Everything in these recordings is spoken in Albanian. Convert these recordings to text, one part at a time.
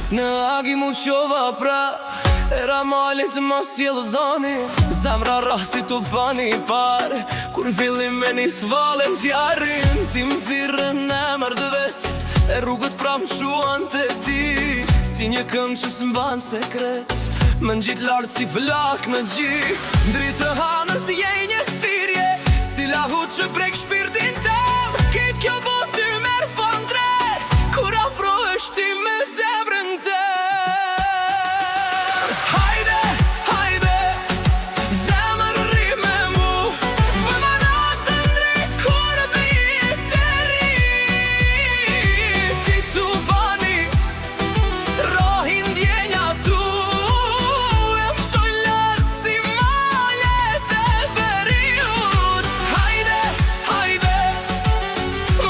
Në agi mu qova pra era malit të mos jelë zoni. Zamra rasi të fani par kur fillim me një svalem zjarin. Ti më thirën e mërë vet e rrugët pra më quan të ti. Si një këngë që s'mban sekret më ngjit lartë si flak në gjik. Dritë të hanës të jej një thirje si lahut që brek shpirtin tem. Kitë kjo bot ty merë fondre kur afro është ti me zemrën tem. Hajde, hajde, zemër rri me mu, vëma natën drejt kur bëjë të ri. Si tu vani, rohin djenja tu, e më shoj lartë si malet e veriut. Hajde, hajde,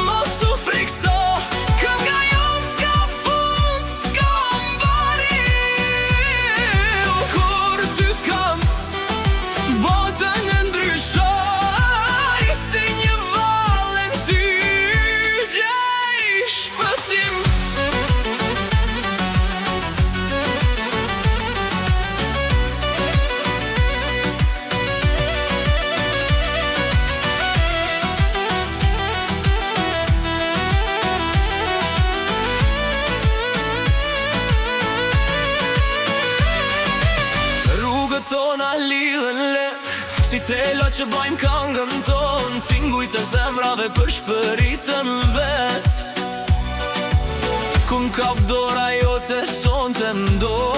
mos u frikso, kënga jon s'ka fund, s'ka mbari. Kur ty t'kam, botën e ndryshoj, si një valen ty gjej shpëtim. Rrugët tona lidhen let si tela që bajmë këngën ton. Tingujt e zemrave për shpëritën vet. Ku m'kap dora jote son të mdoj.